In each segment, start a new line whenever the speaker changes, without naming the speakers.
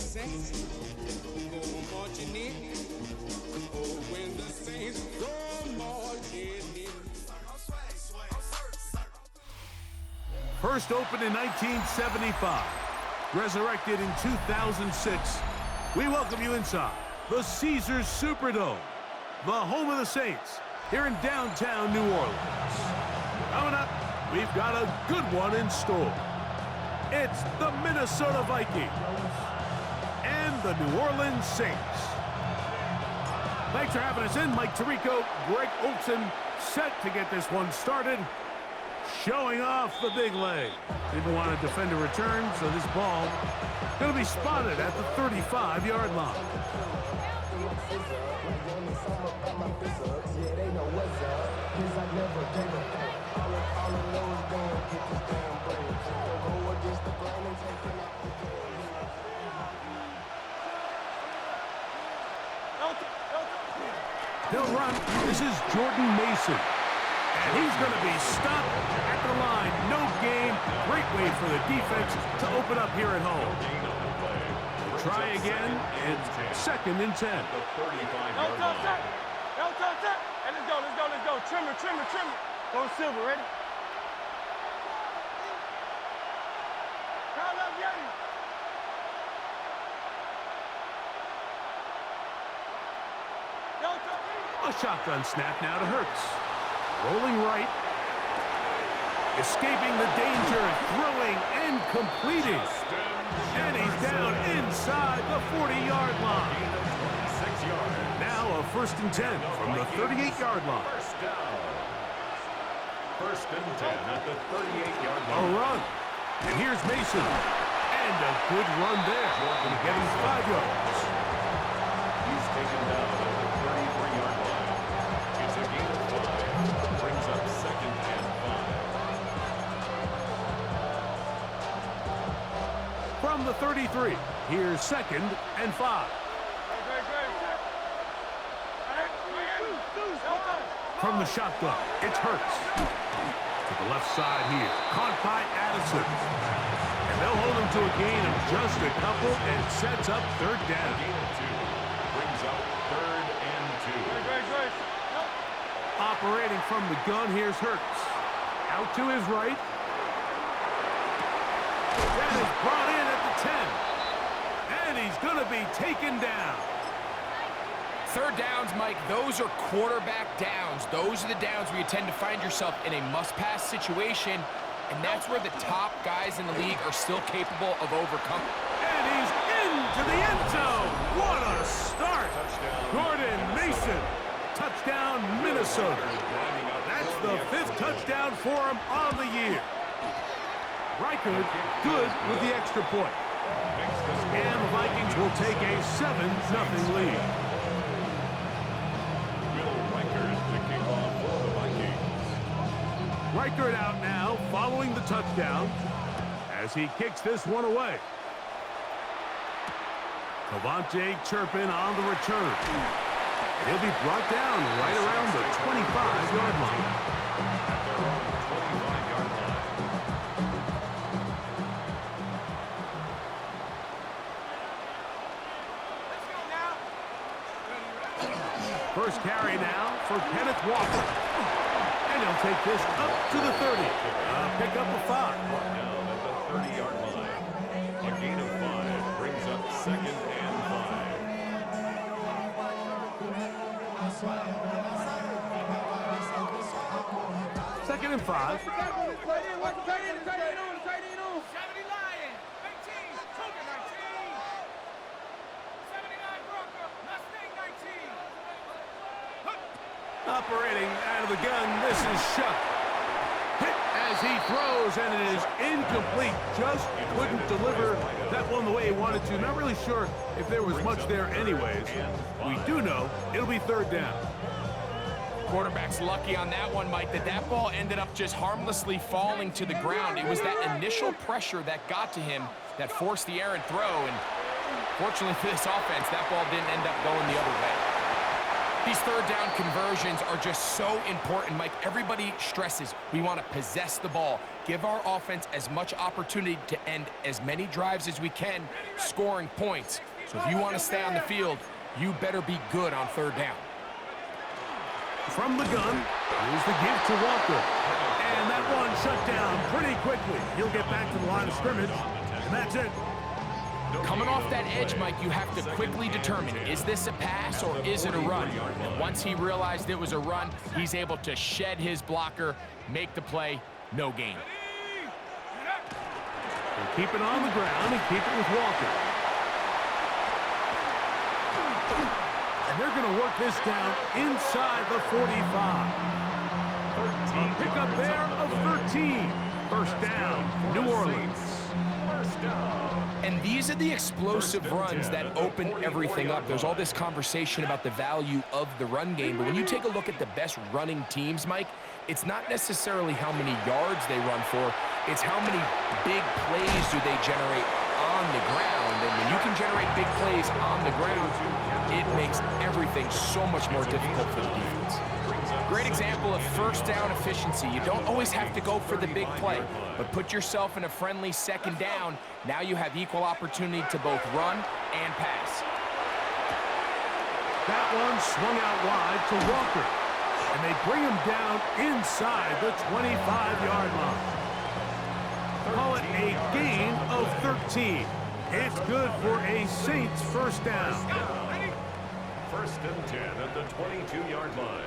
saints go marching in. Oh, when the saints go marching in.
First opened in 1975, resurrected in 2006. We welcome you inside the Caesars Superdome, the home of the Saints, here in downtown New Orleans. Coming up, we've got a good one in store. It's the Minnesota Vikings and the New Orleans Saints. Thanks for having us in. Mike Tirico, Greg Olson, set to get this one started. Showing off the big leg. Didn't want to defend a return, so this ball going to be spotted at the 35-yard line. They'll run. This is Jordan Mason. And he's going to be stopped at the line. No gain. Great way for the defense to open up here at home. We'll try again. It's 2nd and 10.
No touch that. No touch that. And let's go, let's go, let's go. Trimmer, trimmer, trimmer. Go Silver, ready? Call up, Yeti. No touch.
A shotgun snap now to Hurts. Rolling right. Escaping the danger, throwing and completing. And he's down inside the 40-yard line. Now a 1st and 10 from the 38-yard line.
First and 10 at the 38-yard
A
line.
run. And here's Mason. And a good run there. Going to get him 5 yards.
He's taken down at the 33-yard line. It's a gain of 5. Brings up 2nd and 5.
From the 33, here's 2nd and 5. From the shotgun, it's Hurts. To the left side here, caught by Addison. And they'll hold him to a gain of just a couple and sets up 3rd down.
Gain of 2. Brings up 3rd and 2.
Operating from the gun, here's Hurts. Out to his right. That is brought in at the 10. And he's going to be taken down.
3rd downs, Mike, those are quarterback downs. Those are the downs where you tend to find yourself in a must-pass situation, and that's where the top guys in the league are still capable of overcoming.
And he's into the end zone. What a start. Jordan Mason. Touchdown, Minnesota. That's the 5th touchdown for him on the year. Reichard good with the extra point. And the Vikings will take a 7-0 lead. Reichard out now, following the touchdown, as he kicks this one away. Cavante Turpin on the return. He'll be brought down right around the 25-yard line. First carry now for Kenneth Walker. And he'll take this up to the 30. Pick up a 5.
Down at the 30-yard line. A gain of 5 brings up 2nd and
5. 2nd and 5. Operating out of the gun, this is Shuck. Hit as he throws, and it is incomplete. Just couldn't deliver that one the way he wanted to. Not really sure if there was much there anyways. We do know it'll be 3rd down.
Quarterback's lucky on that one, Mike, that ball ended up just harmlessly falling to the ground. It was that initial pressure that got to him that forced the errant throw, and fortunately for this offense, that ball didn't end up going the other way. These third down conversions are just so important, Mike. Everybody stresses we want to possess the ball, give our offense as much opportunity to end as many drives as we can, scoring points. So if you want to stay on the field, you better be good on third down.
From the gun, here's the give to Walker. And that one shut down pretty quickly. He'll get back to the line of scrimmage, and that's it.
Coming off that edge, Mike, you have to quickly determine, is this a pass or is it a run? And once he realized it was a run, he's able to shed his blocker, make the play, no gain.
And keep it on the ground and keep it with Walker. And they're going to work this down inside the 45. A pickup there of 13. First down, New Orleans.
And these are the explosive runs that open everything up. There's all this conversation about the value of the run game, but when you take a look at the best running teams, Mike, it's not necessarily how many yards they run for, it's how many big plays do they generate on the ground. And when you can generate big plays on the ground, it makes everything so much more difficult for the defense. Great example of first down efficiency. You don't always have to go for the big play, but put yourself in a friendly second down. Now you have equal opportunity to both run and pass.
That one swung out wide to Walker, and they bring him down inside the 25-yard line. Call it a gain of 13. It's good for a Saints first down.
First and 10 at the 22-yard line.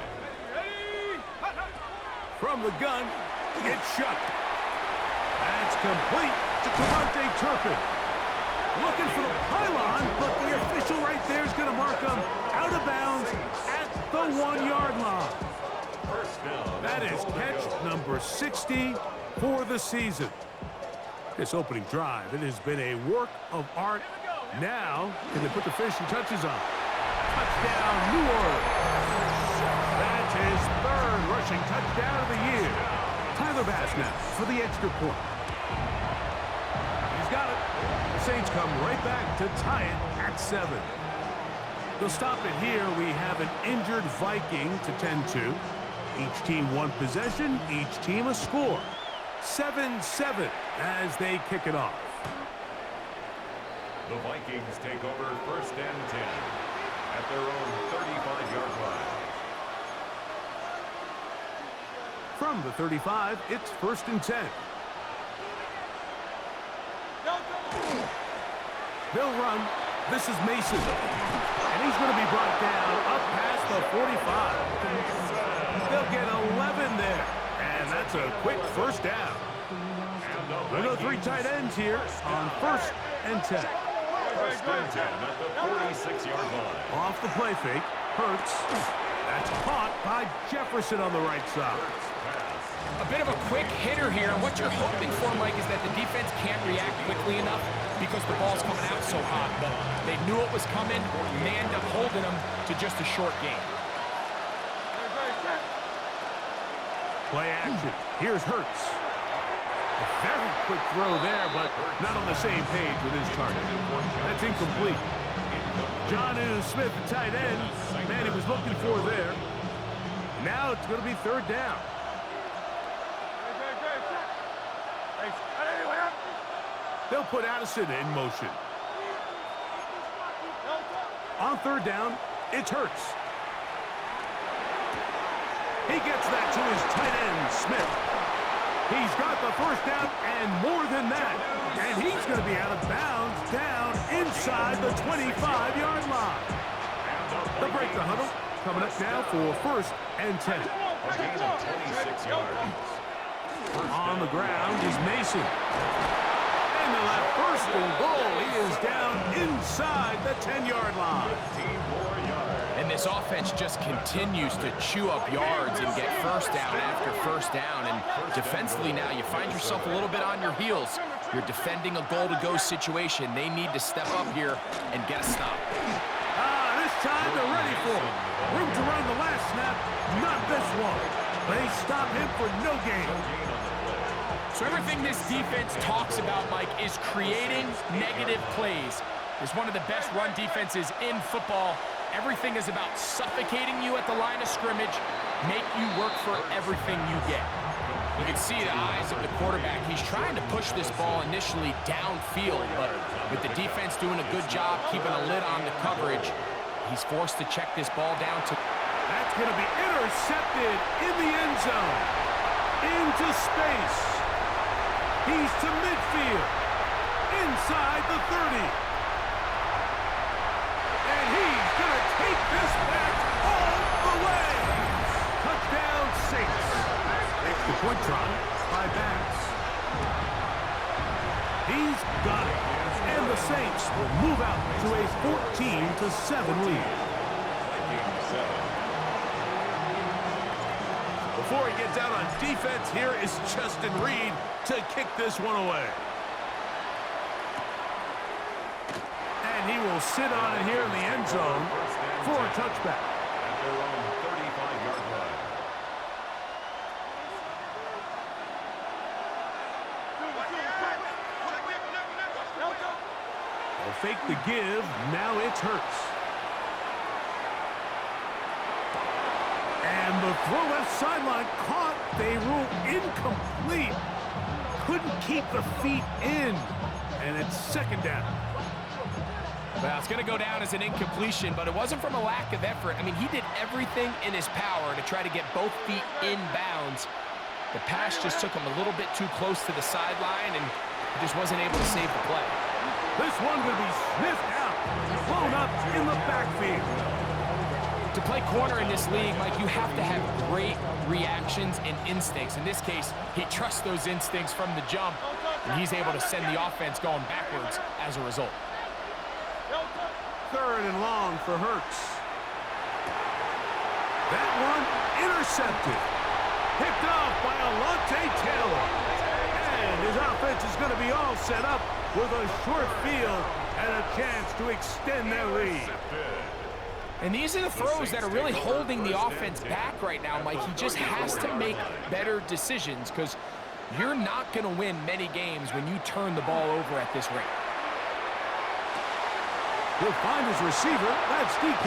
From the gun, it's shut. That's complete to Devontae Turpin. Looking for the pylon, but the official right there is going to mark him out of bounds at the 1-yard line. That is catch number 60 for the season. This opening drive, it has been a work of art. Now, can they put the finishing touches on? Touchdown, New Orleans. That's his third rushing touchdown of the year. Tyler Bass now for the extra point. He's got it. The Saints come right back to tie it at 7. They'll stop it here. We have an injured Viking to tend to. Each team one possession, each team a score. 7-7 as they kick it off.
The Vikings take over first and 10 at their own 35-yard line.
From the 35, it's first and 10. They'll run. This is Mason. And he's going to be brought down up past the 45. They'll get 11 there. And that's a quick first down. We'll go 3 tight ends here on first and 10.
First and 10 at the 46-yard line.
Off the play fake. Hurts. That's caught by Jefferson on the right side.
A bit of a quick hitter here, and what you're hoping for, Mike, is that the defense can't react quickly enough because the ball's coming out so hot. But they knew it was coming, and they end up holding them to just a short gain.
Play action. Here's Hurts. A very quick throw there, but not on the same page with his target. That's incomplete. Jonnu Smith, the tight end. Man, he was looking for there. Now it's going to be third down. They'll put Addison in motion. On third down, it's Hurts. He gets that to his tight end, Smith. He's got the first down and more than that. And he's going to be out of bounds down inside the 25-yard line. They'll break the huddle. Coming up now for first and 10.
A gain of 26 yards.
On the ground is Mason. And they'll have first and goal. He is down inside the 10-yard line.
15 more yards.
And this offense just continues to chew up yards and get first down after first down. And defensively now, you find yourself a little bit on your heels. You're defending a goal-to-go situation. They need to step up here and get a stop.
This time they're ready for it. Room to run the last snap, not this one. They stop him for no gain.
So everything this defense talks about, Mike, is creating negative plays. It's one of the best run defenses in football, Everything is about suffocating you at the line of scrimmage, make you work for everything you get. You can see the eyes of the quarterback. He's trying to push this ball initially downfield, but with the defense doing a good job keeping a lid on the coverage, he's forced to check this ball down to...
That's going to be intercepted in the end zone. Into space. He's to midfield. Inside the 30. And he's going to take this back all the way. Touchdown Saints. Makes the point try by Bass. He's got it. And the Saints will move out to a 14-7 lead. Before he gets out on defense, here is Justin Reed to kick this one away. And he will sit on it here in the end zone for a touchback.
At their own 35-yard line.
They'll fake the give. Now it's Hurts. And the throw left sideline caught. They rule incomplete. Couldn't keep the feet in. And it's second down.
Well, it's going to go down as an incompletion, but it wasn't from a lack of effort. I mean, he did everything in his power to try to get both feet in bounds. The pass just took him a little bit too close to the sideline, and he just wasn't able to save the play.
This one will be sniffed out. Blown up in the backfield.
To play corner in this league, Mike, you have to have great reactions and instincts. In this case, he trusts those instincts from the jump, and he's able to send the offense going backwards as a result.
Third and long for Hurts. That one intercepted. Picked off by Alontae Taylor. And his offense is going to be all set up with a short field and a chance to extend their lead.
And these are the throws that are really holding the offense back right now, Mike. He just has to make better decisions because you're not going to win many games when you turn the ball over at this rate.
He'll find his receiver. That's DK.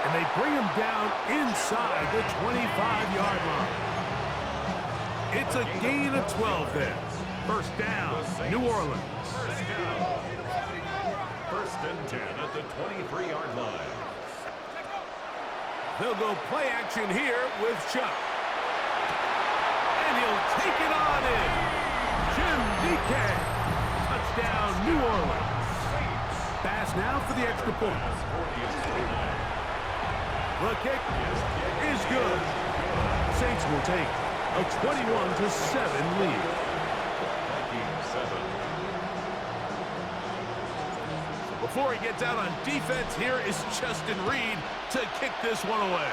And they bring him down inside the 25-yard line. It's a gain of 12 there. First down, New Orleans.
First and 10 at the 23-yard line.
They'll go play action here with Chuck. And he'll take it on in. Jim DK. Touchdown, New Orleans. Pass now for the extra point. The kick is good. Saints will take a 21-7 lead. Before he gets out on defense, here is Justin Reed to kick this one away.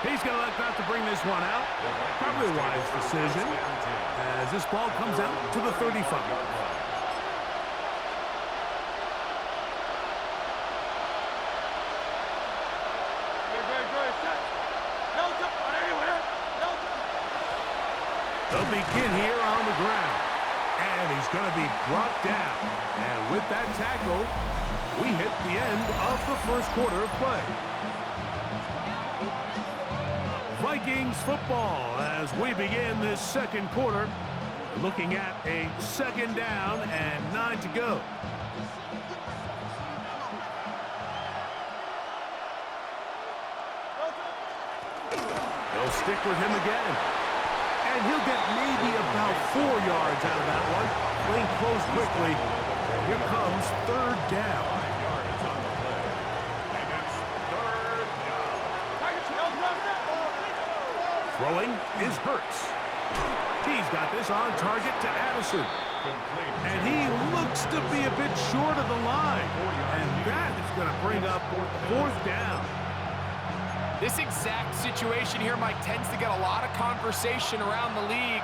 He's going to elect not to bring this one out. Probably a wise decision as this ball comes out to the 35. They'll begin here on the ground. And he's going to be brought down. And with that tackle, we hit the end of the first quarter of play. Vikings football as we begin this second quarter. Looking at a second down and 9 to go. They'll stick with him again. And he'll get maybe about 4 yards out of that one. Playing close quickly. Here comes third down. Throwing is Hurts. He's got this on target to Addison. And he looks to be a bit short of the line. And that is going to bring up fourth down.
This exact situation here, Mike, tends to get a lot of conversation around the league.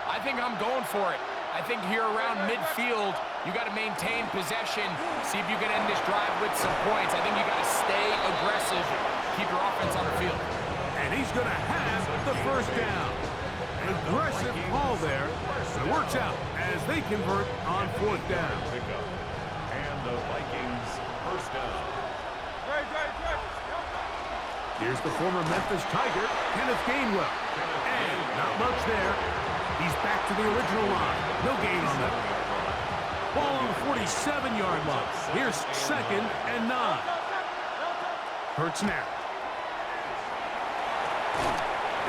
I think I'm going for it. I think here around midfield, you got to maintain possession, see if you can end this drive with some points. I think you got to stay aggressive, keep your offense on the field.
And he's going to have the first down. An aggressive call there. It works out as they convert on fourth down.
And The Vikings first down.
Here's the former Memphis Tiger, Kenneth Gainwell. And not much there. He's back to the original line. No gain on that. Ball on the 47-yard line. Here's 2nd and 9. Hurts now.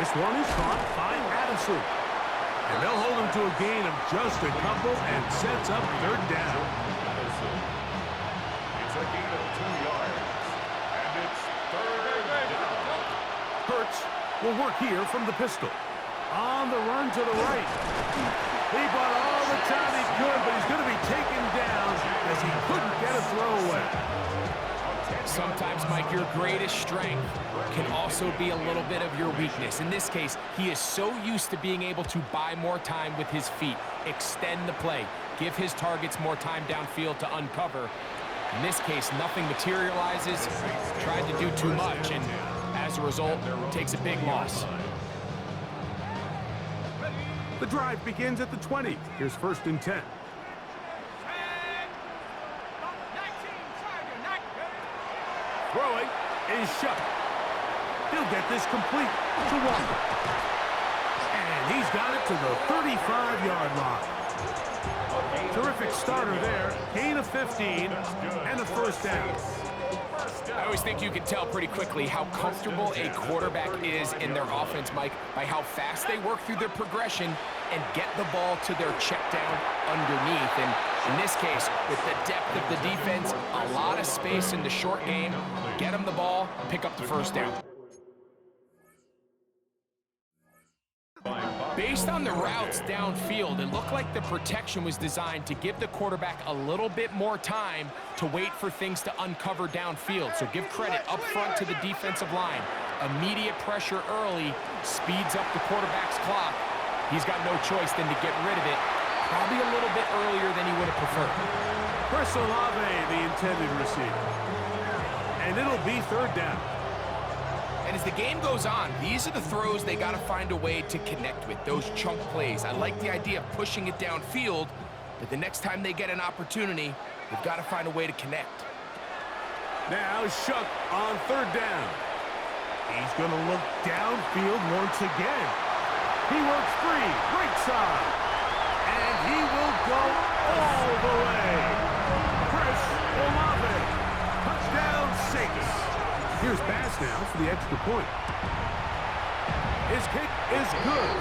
This one is caught by Addison. And they'll hold him to a gain of just a couple and sets up 3rd down.
It's a gain of 2 yards. And it's 3rd down.
Hurts will work here from the pistol. On the run to the right. He bought all the time he could, but he's going to be taken down as he couldn't get a throwaway.
Sometimes, Mike, your greatest strength can also be a little bit of your weakness. In this case, he is so used to being able to buy more time with his feet, extend the play, give his targets more time downfield to uncover. In this case, nothing materializes, tried to do too much, and as a result, takes a big loss.
The drive begins at the 20. Here's 1st and 10. Throwing is Shuck. He'll get this complete to Walker. And he's got it to the 35-yard line. Terrific starter there. Gain of 15 and a 1st down.
I always think you can tell pretty quickly how comfortable a quarterback is in their offense, Mike, by how fast they work through their progression and get the ball to their check down underneath. And in this case, with the depth of the defense, a lot of space in the short game, get them the ball, pick up the 1st down. Based on the routes downfield, it looked like the protection was designed to give the quarterback a little bit more time to wait for things to uncover downfield. So give credit up front to the defensive line. Immediate pressure early speeds up the quarterback's clock. He's got no choice than to get rid of it, probably a little bit earlier than he would have preferred.
Chris Olave, the intended receiver. And it'll be 3rd down.
And as the game goes on, these are the throws they got to find a way to connect with, those chunk plays. I like the idea of pushing it downfield, but the next time they get an opportunity, they've got to find a way to connect.
Now Shuck on 3rd down. He's going to look downfield once again. He works free, right side, and he will go all the way. Chris Olave, touchdown 6. Here's Bass now for the extra point. His kick is good.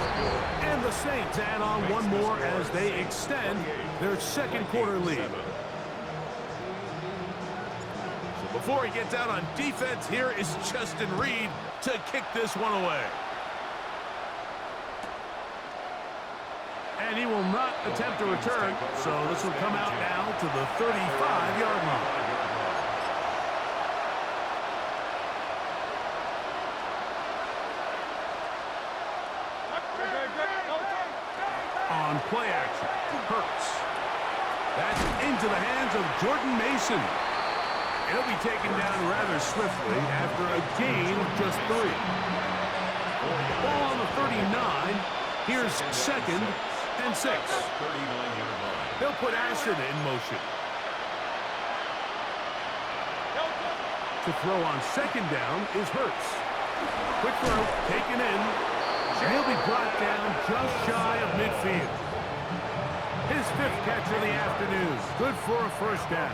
And the Saints add on one more as they extend their 2nd quarter lead. So before he gets out on defense, here is Justin Reed to kick this one away. And he will not attempt a return, so this will come out now to the 35-yard line. On play action, Hurts. That's into the hands of Jordan Mason. And he'll be taken down rather swiftly after a gain of just 3. Ball on the 39. Here's 2nd and 6. They'll put Acid in motion. To throw on 2nd down is Hurts. Quick throw, taken in. And he'll be brought down just shy of midfield. His 5th catch of the afternoon. Good for a 1st down.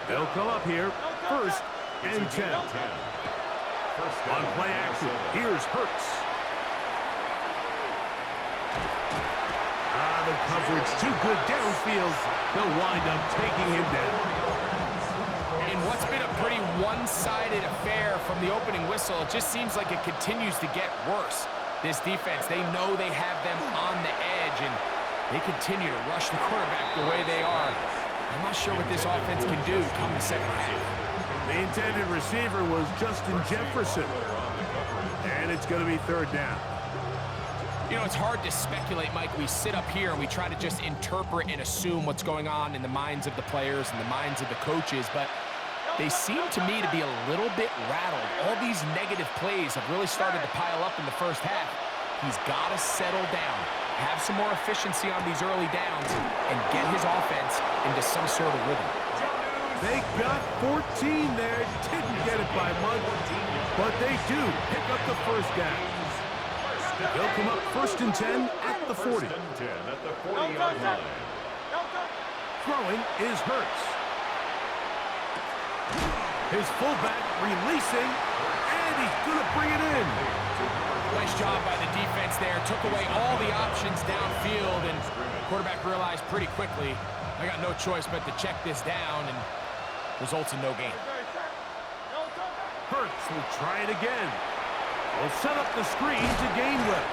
They'll come up here, 1st and 10. On play action, here's Hurts. The coverage too good downfield. They'll wind up taking him down.
In what's been a pretty one-sided affair from the opening whistle, it just seems like it continues to get worse. This defense, they know they have them on the edge, and they continue to rush the quarterback the way they are. I'm not sure what this offense can do come the 2nd half.
The intended receiver was Justin Jefferson. And it's going to be 3rd down.
You know, it's hard to speculate, Mike. We sit up here and we try to just interpret and assume what's going on in the minds of the players and the minds of the coaches, but they seem to me to be a little bit rattled. All these negative plays have really started to pile up in the 1st half. He's got to settle down. have some more efficiency on these early downs and get his offense into some sort of rhythm.
They got 14 there, didn't get it by much, but they do pick up the first down. They'll come up 1st and 10 at the 40. Throwing is Hurts. His fullback releasing, and he's going to bring it in.
Nice job by the defense there. Took away all the options downfield, and quarterback realized pretty quickly, I got no choice but to check this down, and results in no gain.
Hurts will try it again. Will set up the screen to Gainwell.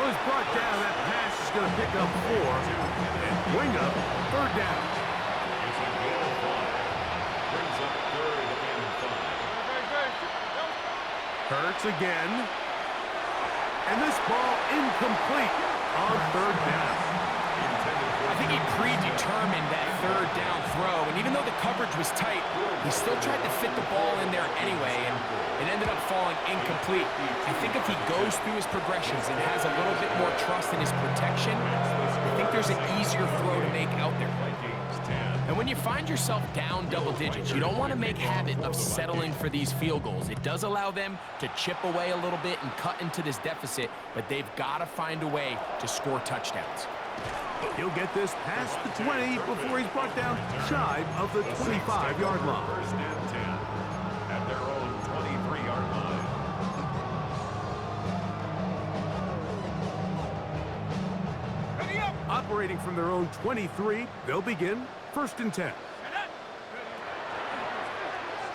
Was brought down. That pass is going to pick up 4 and bring up 3rd down.
Brings up 3rd and 5.
Hurts again. And this ball incomplete on 3rd down.
I think he predetermined that 3rd down throw, and even though the coverage was tight, he still tried to fit the ball in there anyway, and it ended up falling incomplete. I think if he goes through his progressions and has a little bit more trust in his protection, I think there's an easier throw to make out there. And when you find yourself down double digits, you don't want to make habit of settling for these field goals. It does allow them to chip away a little bit and cut into this deficit, but they've got to find a way to score touchdowns.
He'll get this past the 20 before he's brought down shy of the 25-yard line.
1st and 10 at their own 23-yard line.
Operating from their own 23, they'll begin 1st and 10.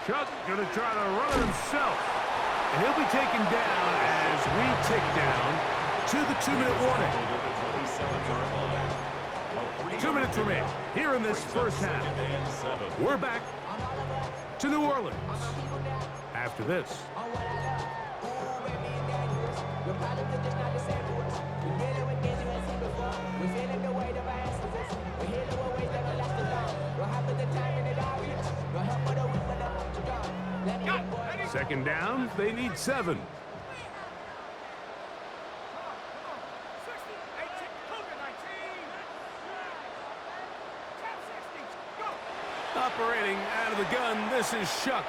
Chuck going to try to run it himself. And he'll be taken down as we tick down to the 2-minute warning. 2 minutes remain here in this first half. We're back to New Orleans after this. Second down, they need 7. Operating out of the gun, this is Shuck.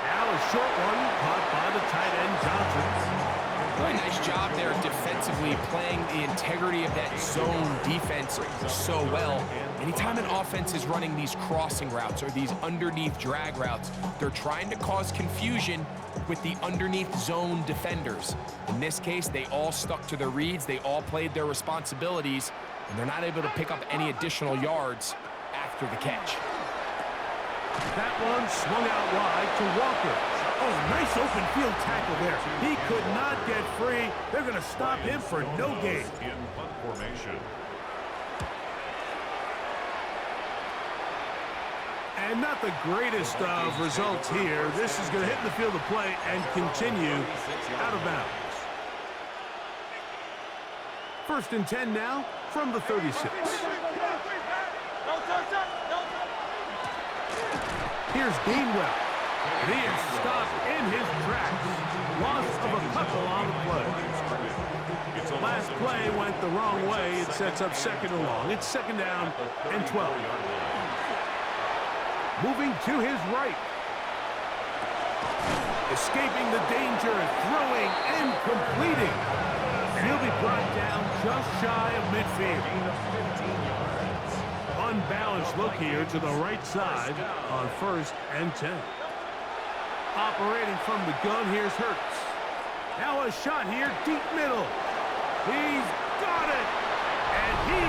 Now a short one caught by the tight end Johnson.
Really nice job there defensively, playing the integrity of that zone defense so well. Anytime an offense is running these crossing routes or these underneath drag routes, they're trying to cause confusion with the underneath zone defenders. In this case, they all stuck to their reads, they all played their responsibilities, and they're not able to pick up any additional yards after the catch.
That one swung out wide to Walker. Oh, nice open field tackle there. He could not get free. They're going to stop him for no gain.
In punt formation.
And not the greatest of results here. This is going to hit the field of play and continue out of bounds. 1st and 10 now from the 36. Here's Gainwell. And he is stopped in his tracks. Loss of a couple on the play. Last play went the wrong way. It sets up 2nd and long. It's 2nd down and 12. Moving to his right. Escaping the danger, throwing and completing. And he'll be brought down just shy of midfield. Unbalanced look here to the right side on 1st and 10. Operating from the gun, here's Hurts. Now a shot here, deep middle. He's got it, and he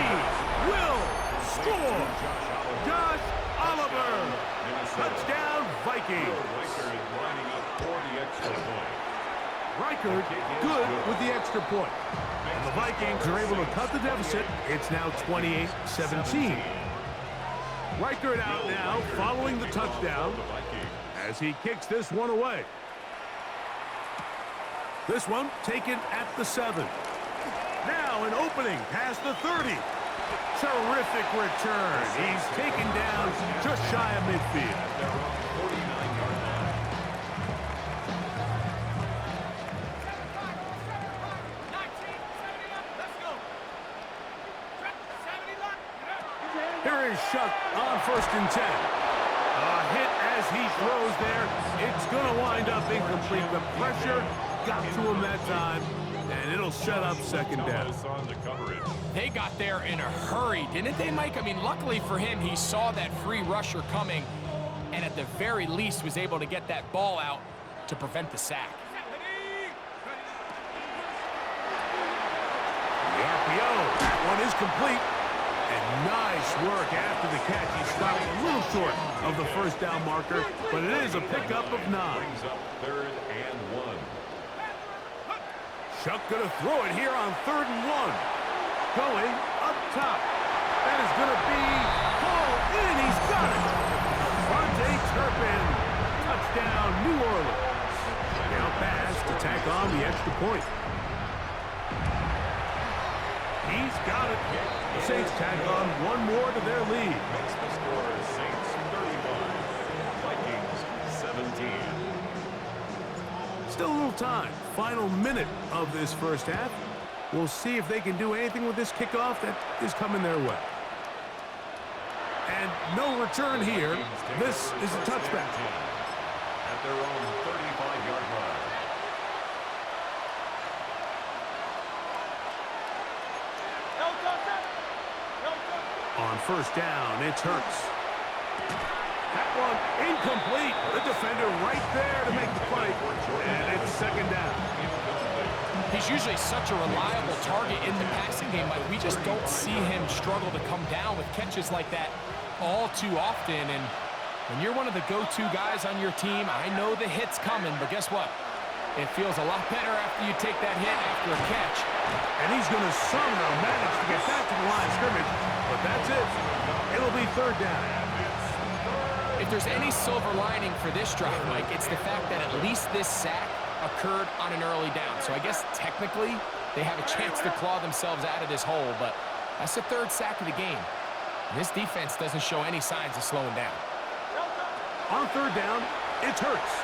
will score. Josh Oliver, touchdown Vikings. Reichard good with the extra point. And the Vikings are able to cut the deficit. It's now 28-17. Reichard out now following the touchdown as he kicks this one away. This one taken at the 7. Now an opening past the 30. Terrific return. He's taken down just shy of midfield. Here's Shuck on 1st and 10. A hit as he throws there. It's going to wind up incomplete. The pressure got to him that time, and it'll set up 2nd down.
They got there in a hurry, didn't they, Mike? I mean, luckily for him, he saw that free rusher coming, and at the very least was able to get that ball out to prevent the sack.
The RPO, that one is complete. And nice work after the catch. He stopped a little short of the 1st down marker, but it is a pickup of 9.
3rd and 1.
Shuck going to throw it here on 3rd and 1. Going up top. That is going to be hauled in. He's got it. Devontae Turpin. Touchdown, New Orleans. Now pass to tack on the extra point. He's got it. The Saints tack on one more to their lead.
Makes the score Saints 31, Vikings 17.
Still a little time. Final minute of this 1st half. We'll see if they can do anything with this kickoff that is coming their way. And no return here. This is a touchback.
At their own 35-yard line.
On 1st down, it's Hurts. That one incomplete. The defender right there to make the play. And it's 2nd down.
He's usually such a reliable target in the passing game, but we just don't see him struggle to come down with catches like that all too often. And when you're one of the go-to guys on your team, I know the hit's coming, but guess what? It feels a lot better after you take that hit after a catch.
And he's going to somehow manage to get back to the line of scrimmage, but that's it. It'll be 3rd down.
If there's any silver lining for this drive, Mike, it's the fact that at least this sack occurred on an early down. So I guess technically they have a chance to claw themselves out of this hole, but that's the 3rd sack of the game. And this defense doesn't show any signs of slowing down.
On 3rd down, it's Hurts.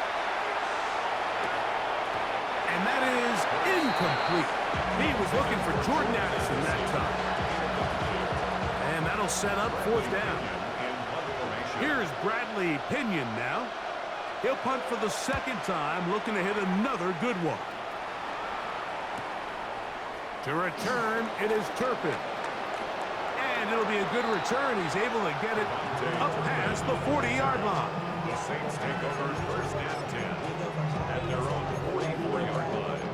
And that is incomplete. He was looking for Jordan Addison that time. And that'll set up 4th down. Here's Bradley Pinion now. He'll punt for the 2nd time, looking to hit another good one. To return, it is Turpin. And it'll be a good return. He's able to get it up past the 40-yard line.
The Saints take over 1st and 10 at their own 44-yard line.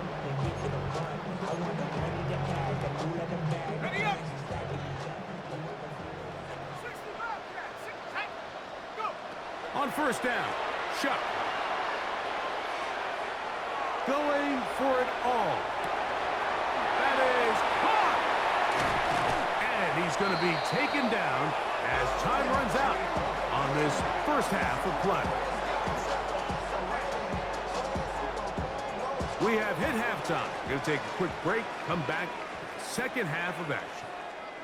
On 1st down, Shuck. Going for it all. That is caught. And he's going to be taken down as time runs out on this 1st half of play. We have hit halftime. Going to take a quick break, come back, 2nd half of action.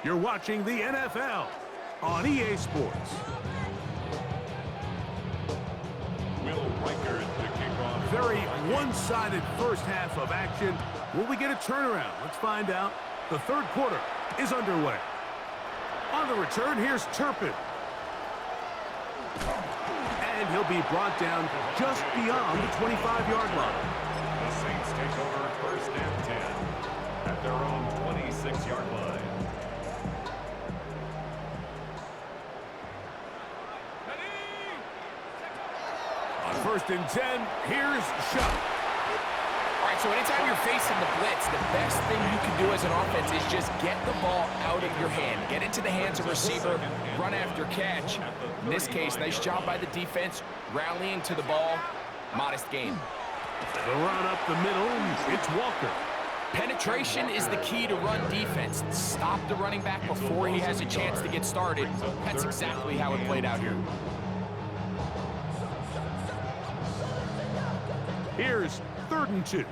You're watching the NFL on EA Sports. Very one-sided 1st half of action. Will we get a turnaround? Let's find out. The 3rd quarter is underway. On the return, here's Turpin. And he'll be brought down just beyond the 25-yard line.
The Saints take over 1st and 10 at their own 26-yard line.
On 1st and 10, here's Shuck.
All right, so anytime you're facing the blitz, the best thing you can do as an offense is just get the ball out of your hand. Get into the hands of receiver, run after catch. In this case, nice job by the defense, rallying to the ball. Modest game.
The run up the middle, it's Walker.
Penetration is the key to run defense. Stop the running back before he has a chance to get started. That's exactly how it played out here.
Here's 3rd and 2.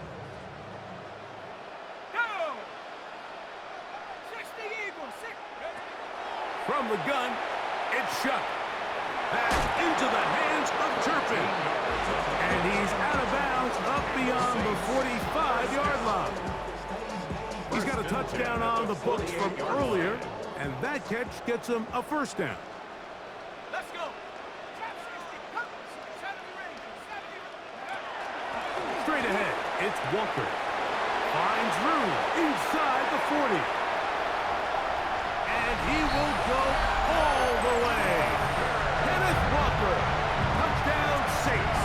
From the gun, it's Shuck. Pass into the hands of Turpin. And he's out of bounds up beyond the 45-yard line. He's got a touchdown on the books from earlier, And that catch gets him a first down.
Let's go.
Straight ahead, it's Walker. Finds room inside the 40. And he will go all the way. Kenneth Walker, touchdown Saints.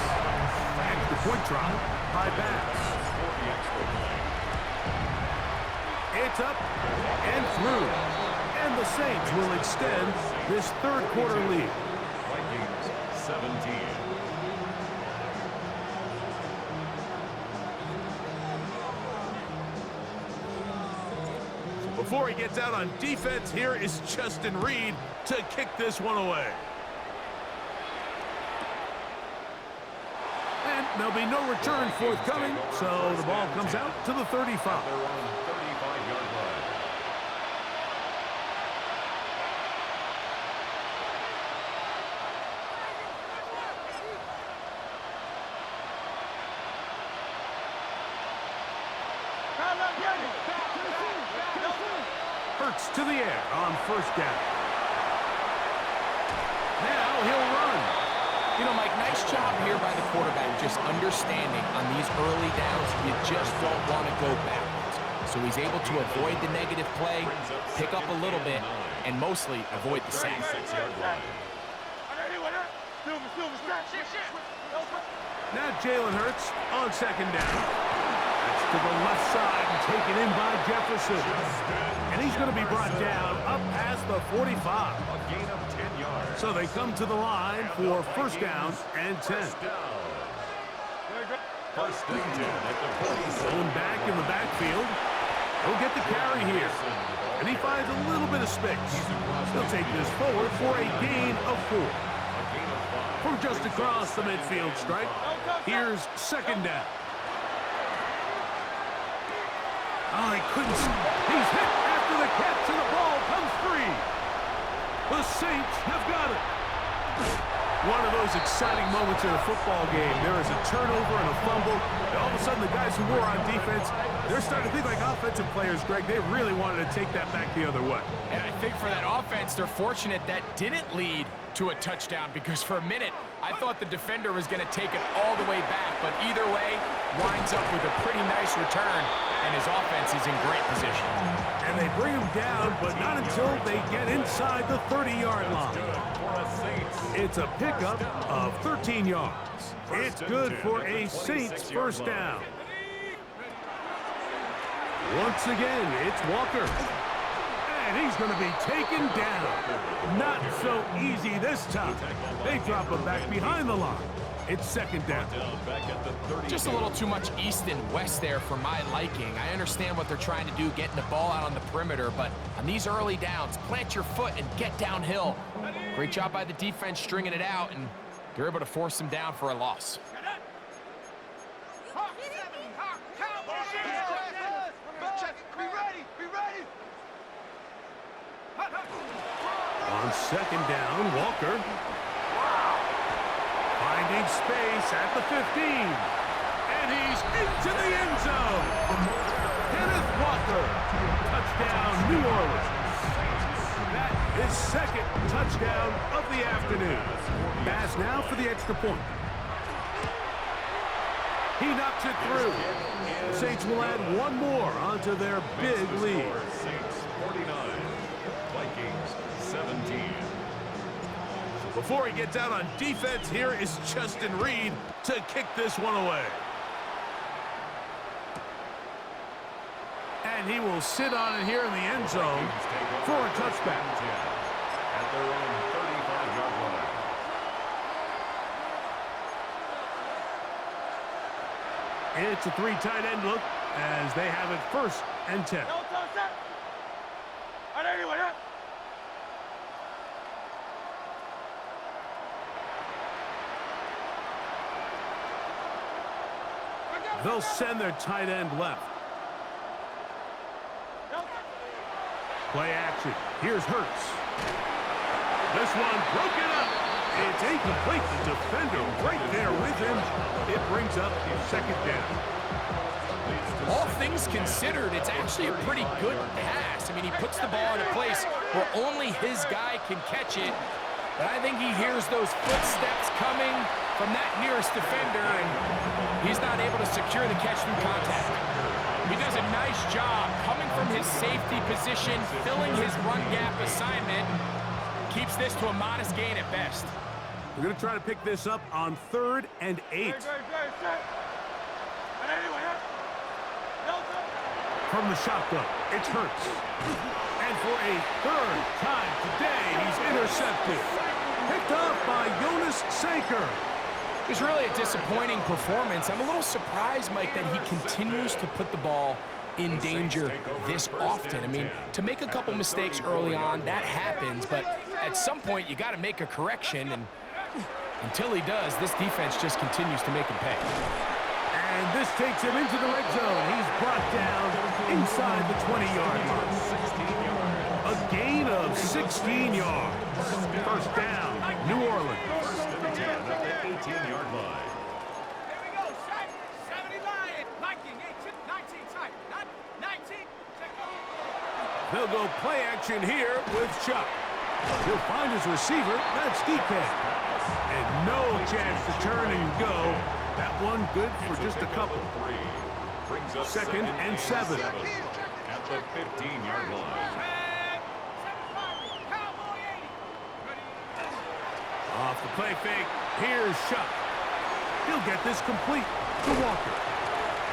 Extra point try by Bass. It's up and through. And the Saints will extend this third quarter lead.
Vikings 17.
Before he gets out on defense, here is Justin Reed to kick this one away. And there'll be no return forthcoming, so the ball comes out to the 35.
They're on 35-yard line.
Hurts to the air on first down. Now he'll run.
You know, Mike, nice job here by the quarterback, just understanding on these early downs, you just don't want to go backwards. So he's able to avoid the negative play, pick up a little bit, and mostly avoid the sack.
Now Jalen Hurts on second down. That's to the left side and taken in by Jefferson. And he's going to be brought down up past the 45.
A gain of 10 yards.
So they come to the line for first down and 10.
First and 10 at the 47.
Going back in the backfield. He'll get the carry here. And he finds a little bit of space. He'll take this forward for a gain of 4. From just across the midfield stripe, here's second down. Oh, he couldn't. He's hit after the catch, and the ball comes free. The Saints have got it. One of those exciting moments in a football game. There is a turnover and a fumble, and all of a sudden the guys who were on defense, they're starting to think like offensive players, Greg. They really wanted to take that back the other way.
And I think for that offense, they're fortunate that didn't lead to a touchdown, because for a minute, I thought the defender was going to take it all the way back, but either way, winds up with a pretty nice return, and his offense is in great position.
And they bring him down, but not until they get inside the 30-yard line. It's a pickup of 13 yards. It's good for a Saints first down. Once again, it's Walker. And he's going to be taken down. Not so easy this time. They drop him back behind the line. It's second down.
Just a little too much east and west there for my liking. I understand what they're trying to do, getting the ball out on the perimeter, but on these early downs, plant your foot and get downhill. Great job by the defense stringing it out, and they're able to force them down for a loss.
On second down, Walker. Finding space at the 15. And he's into the end zone. Kenneth Walker. Touchdown, New Orleans. That is second touchdown of the afternoon. Pass now for the extra point. He knocks it through. The Saints will add one more onto their big lead.
Saints 49, Vikings 17.
Before he gets out on defense, here is Justin Reed to kick this one away. And he will sit on it here in the end zone for a touchback.
At their own 35-yard line.
It's a three tight end look as they have it first and 10. They'll send their tight end left. Play action. Here's Hurts. This one broken up. It's incomplete. The defender right there with him. It brings up second down.
All things considered, it's actually a pretty good pass. I mean, he puts the ball in a place where only his guy can catch it. But I think he hears those footsteps coming from that nearest defender, and he's not able to secure the catch through contact. He does a nice job coming from his safety position, filling his run gap assignment, keeps this to a modest gain at best.
We're going to try to pick this up on 3rd and 8. From the shotgun, it's Hurts. And for a 3rd time today, he's intercepted. Picked off by Jonas Sanker.
It's really a disappointing performance. I'm a little surprised, Mike, that he continues to put the ball in danger this often. I mean, to make a couple mistakes early on, that happens, but at some point you got to make a correction, and until he does, this defense just continues to make him pay.
And this takes him into the red zone. He's brought down inside the 20-yard line. A gain of 16 yards. First down, New Orleans.
First and 10 at the 18-yard line.
Here we go, 79, Viking, 19 time, 19, check out.
They'll go play action here with Chuck. He'll find his receiver, that's DK. And no chance to turn and go. That one good for just a couple.
Brings up
2nd and 7.
At the 15-yard line.
Off the play fake, here's Chuck. He'll get this complete to Walker.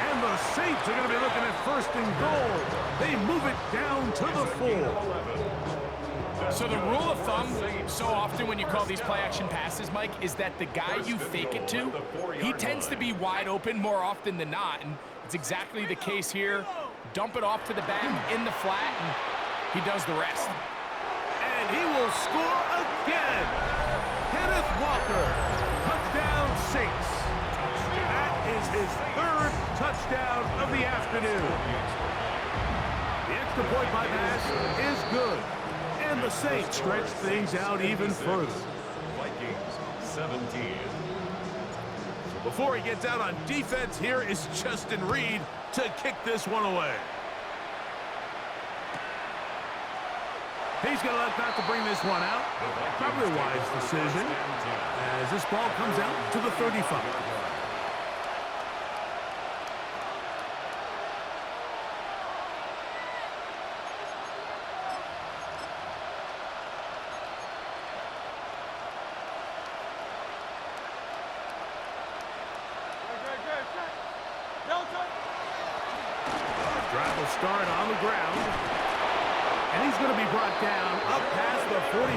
And the Saints are going to be looking at 1st and goal. They move it down to the 4.
So the rule of thumb, so often when you call these play-action passes, Mike, is that the guy you fake it to, he tends to be wide open more often than not, and it's exactly the case here. Dump it off to the back in the flat, and he does the rest.
And he will score again. Kenneth Walker, touchdown Saints. That is his 3rd touchdown of the afternoon. The extra point by pass is good. And the Saints stretch things out even further.
Vikings 17.
So before he gets out on defense, here is Justin Reed to kick this one away. He's going to look not to bring this one out. Probably a wise decision as this ball comes out to the 35. Drive will start on the ground. And he's going to be brought down up past the 45.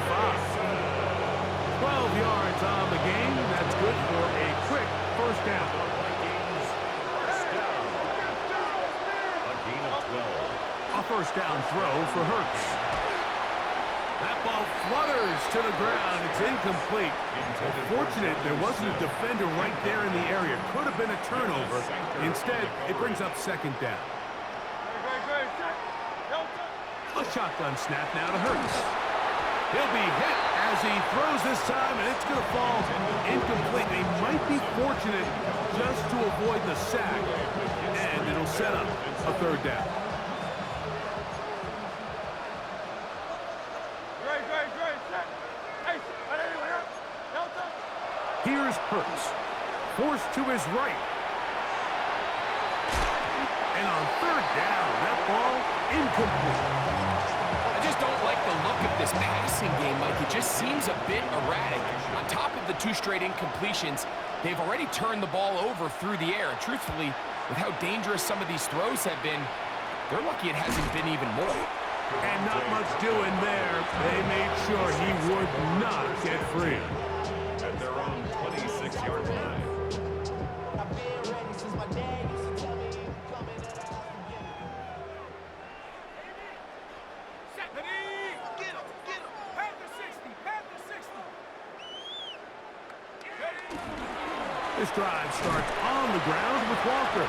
12 yards on the game. That's good for a quick first down.
A gain of 12.
A first down throw for Hurts. That ball flutters to the ground. It's incomplete. Fortunate there wasn't a defender right there in the area. Could have been a turnover. Instead, it brings up 2nd down. A shotgun snap now to Hurts. He'll be hit as he throws this time, and it's going to fall incomplete. They might be fortunate just to avoid the sack, and it'll set up a 3rd down. Here's Hurts, forced to his right. And on 3rd down, that ball incomplete.
I just don't like the look of this passing game, Mike. It just seems a bit erratic. On top of the 2 straight incompletions, they've already turned the ball over through the air. And truthfully, with how dangerous some of these throws have been, they're lucky it hasn't been even more.
And not much doing there. They made sure he would not get free.
At their own 26-yard line.
This drive starts on the ground with Walker.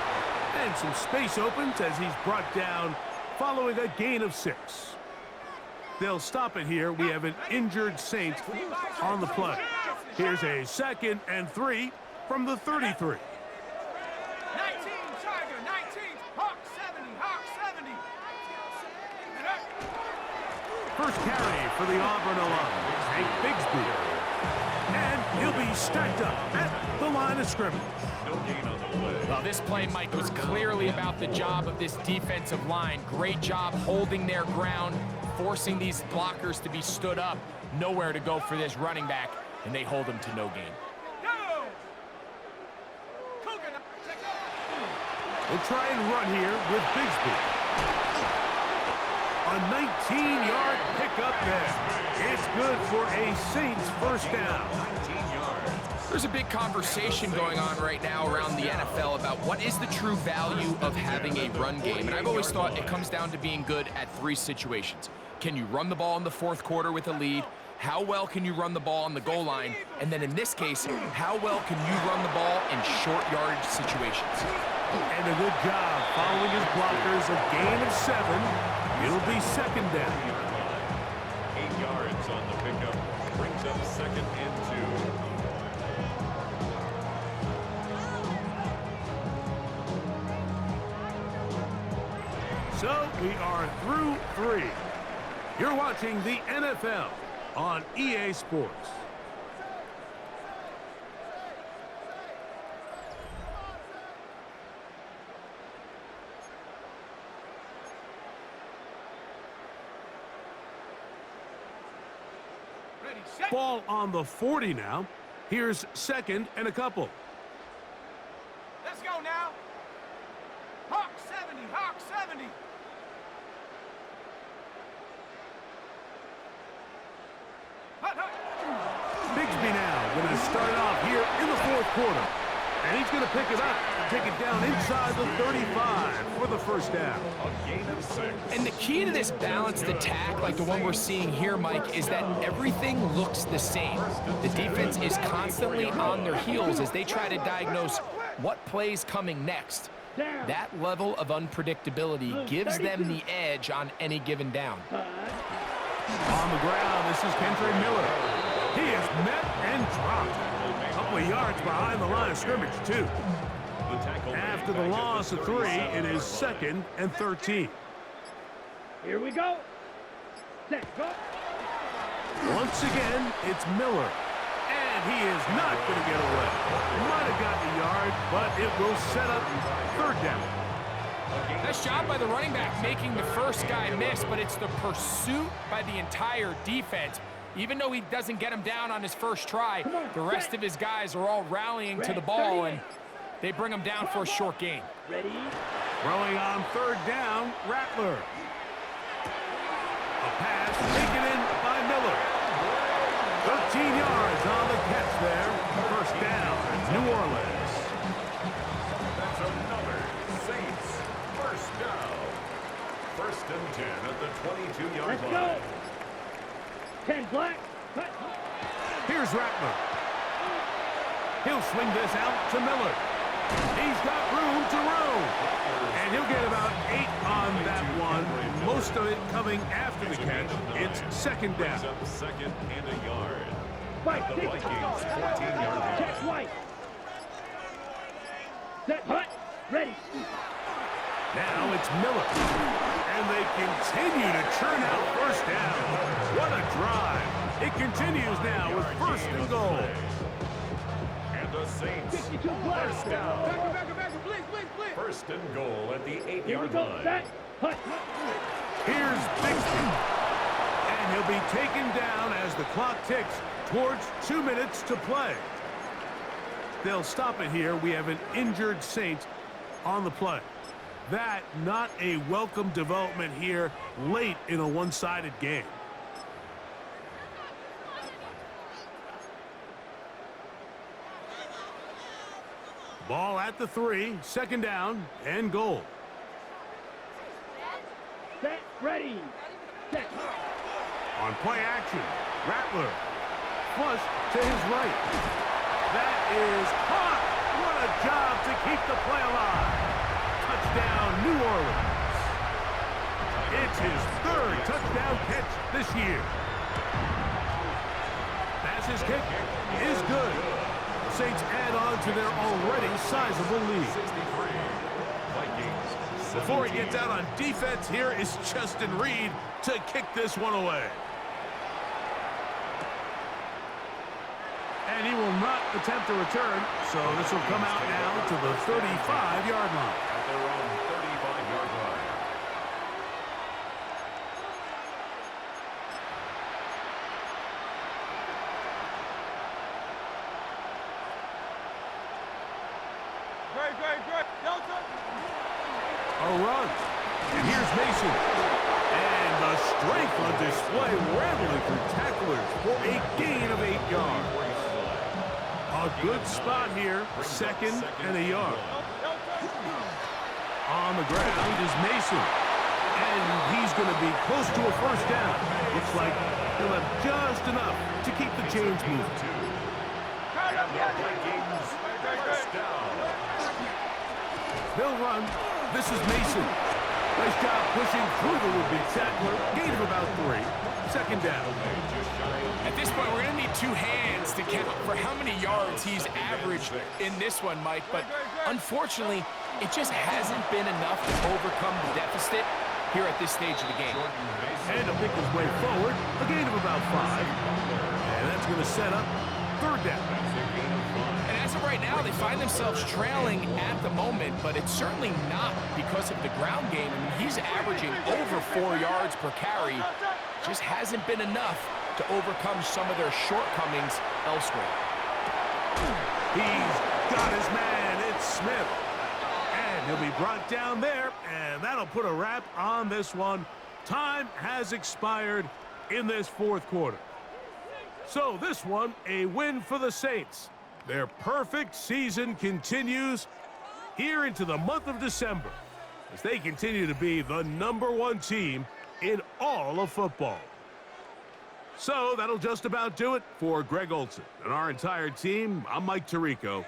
And some space opens as he's brought down following a gain of 6. They'll stop it here. We have an injured Saints on the play. Here's a 2nd and 3 from the 33.
19, Tiger, 19,
first carry for the Auburn alum, Hank Bigsby. And he'll be stacked up at the line of scrimmage.
Well, this play, Mike, was clearly about the job of this defensive line. Great job holding their ground, forcing these blockers to be stood up. Nowhere to go for this running back, and they hold him to no gain.
We'll try and run here with Bigsby. A 19-yard pickup there. It's good for a Saints first down.
There's a big conversation going on right now around the NFL about what is the true value of having a run game. And I've always thought it comes down to being good at three situations. Can you run the ball in the fourth quarter with a lead? How well can you run the ball on the goal line? And then in this case, how well can you run the ball in short yardage situations?
And a good job following his blockers. A gain of 7. It'll be second down.
8 yards on the pickup. Brings up second and 2.
So we are through 3. You're watching the NFL on EA Sports. Ball on the 40 now. Here's second and a couple.
Let's go now. Hawk 70, Hawk 70.
Bigsby now going to start off here in the fourth quarter. And he's going to pick it up and take it down inside the 35 for the first down.
A gain of 6.
And the key to this balanced attack, like the one we're seeing here, Mike, is that everything looks the same. The defense is constantly on their heels as they try to diagnose what play's coming next. That level of unpredictability gives them the edge on any given down.
On the ground, this is Kendra Miller. He is met and dropped. A couple of yards behind the line of scrimmage, too. After the loss of 3, it is second and 13.
Here we go. Set, go.
Once again, it's Miller. And he is not going to get away. Might have gotten a yard, but it will set up third down.
Nice job by the running back making the first guy miss, but it's the pursuit by the entire defense. Even though he doesn't get him down on his first try, the rest of his guys are all rallying to the ball, and they bring him down for a short gain.
Ready?
Throwing on third down, Rattler. A pass taken in by Miller. 13 yards on the catch there. First down, New Orleans.
That's another Saints first down. First and 10 at the 22-yard
Let's
line.
go. 10 black.
Here's Rattler. He'll swing this out to Miller. He's got room to roam. And he'll get about 8 on that one. Most of it coming after the catch. It's second down.
Brings up second and a yard.
White,
The
six.
Vikings 14-yard line.
Check white. Set, hut. Ready.
Now it's Miller. And they continue to churn out first down. What a drive. It continues now with first and goal.
And the Saints
52 black.
first down.
Back, please.
First and goal at the
Here we
8-yard
go.
line.
Set, hut.
Here's Bigsby. And he'll be taken down as the clock ticks towards 2 minutes to play. They'll stop it here. We have an injured Saint on the play. That not a welcome development here late in a one-sided game. Ball at the 3, second down and goal.
Set, ready. Set.
On play action, Rattler. Flush to his right. That is caught. What a job to keep the play alive. Touchdown, New Orleans. It's his 3rd touchdown catch this year. Pass kick is good. The Saints add on to their already sizable lead.
63. Vikings
Before he gets out on defense, here is Justin Reed to kick this one away. And he will not attempt a return, so this will come out now to the 35-yard line.
At their own 35-yard line.
Great. Delta.
A run. And here's Mason. And the strength on display, rambling through tacklers for a gain of 8 yards. A good spot here, 2nd and a yard. On the ground is Mason. And he's going to be close to a first down. Looks like he'll have just enough to keep the chains moving.
First down.
They'll run. This is Mason. Nice job pushing through the would-be tackler. Gain of about 3. 2nd down.
At this point, we're going to need 2 hands to count for how many yards he's averaged in this one, Mike. But unfortunately, it just hasn't been enough to overcome the deficit here at this stage of the game.
And to pick his way forward, a gain of about 5. And that's going to set up 3rd down.
And as of right now, they find themselves trailing at the moment, but it's certainly not because of the ground game. I mean, he's averaging over 4 yards per carry. Just hasn't been enough to overcome some of their shortcomings elsewhere.
He's got his man. It's Smith. And he'll be brought down there, and that'll put a wrap on this one. Time has expired in this 4th quarter. So this one, a win for the Saints. Their perfect season continues here into the month of December as they continue to be the #1 team in all of football. So that'll just about do it for Greg Olsen and our entire team. I'm Mike Tirico.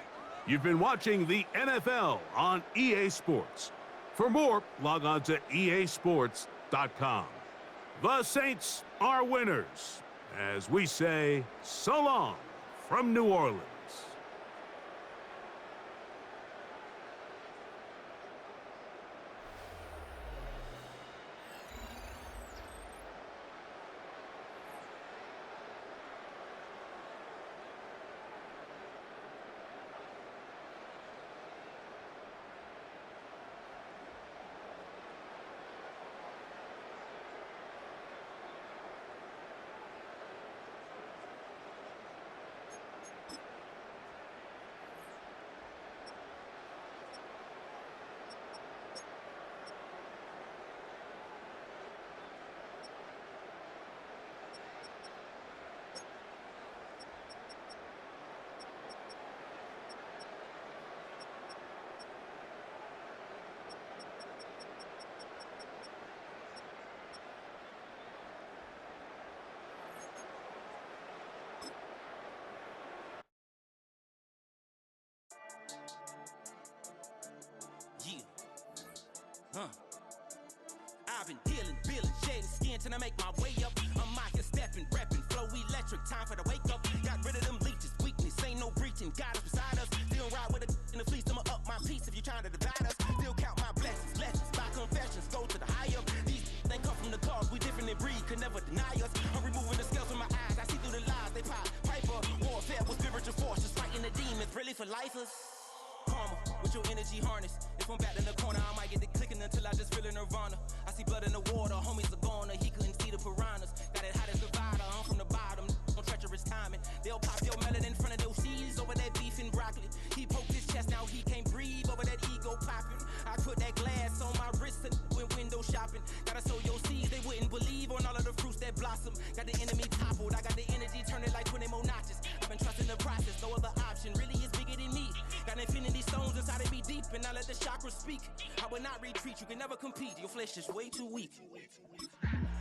You've been watching the NFL on EA Sports. For more, log on to easports.com. The Saints are winners, as we say so long from New Orleans.
I've been healing, feeling, shedding skin till I make my way up. I'm out here stepping, repping, flow electric, time for the wake up. Got rid of them leeches, weakness, ain't no breaching. God is beside us, still ride with a in the fleece. I'ma up my piece if you're trying to divide us. Still count my blessings, lessons, by confessions, go to the high up. These they come from the cause, we different in breed, could never deny us. I'm removing the scales from my eyes, I see through the lies they pop. Piper, warfare with spiritual forces, fighting the demons, really for lifers. Karma, with your energy harness. If I'm back in the corner, I might get the clicking until I just feel a nirvana. I see blood in the water, homies are gone, he couldn't see the piranhas. Got it hot as Nevada, I'm from the bottom, on treacherous timing. They'll pop your melon in front of those seeds over that beef and broccoli. He poked his chest, now he can't breathe over that ego popping. I put that glass on my wrist and went window shopping. Gotta sow your seeds, they wouldn't believe on all of the fruits that blossom. Got the enemy toppled, I got the energy turning like 20 more notches. I've been trusting the process, no other option really is bigger than me. Got infinity stones inside of me deep, and I let the chakras speak. I will not retreat, you can never compete, your flesh is way too weak.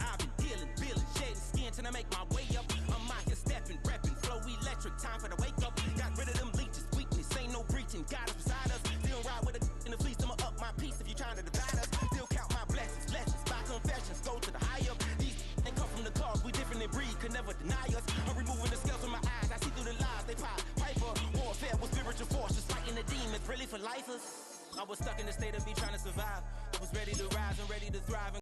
I've been healing, feeling, shedding skin till I make my way up. I'm out here stepping, repping, flow electric, time for the wake up. Got rid of them leeches, weakness, ain't no breaching, God is beside us. Still ride with a in the fleece, I'ma up my piece if you're trying to divide us. Still count my blessings, lessons, by confessions, go to the high up. These they come from the cause, we different in breed, could never deny us. I'm removing the scales from my eyes, I see through the lies they pop. Piper, warfare with spiritual forces, fighting the demons, really for lifers. I was stuck in the state of me trying to survive. that was ready to rise and ready to thrive.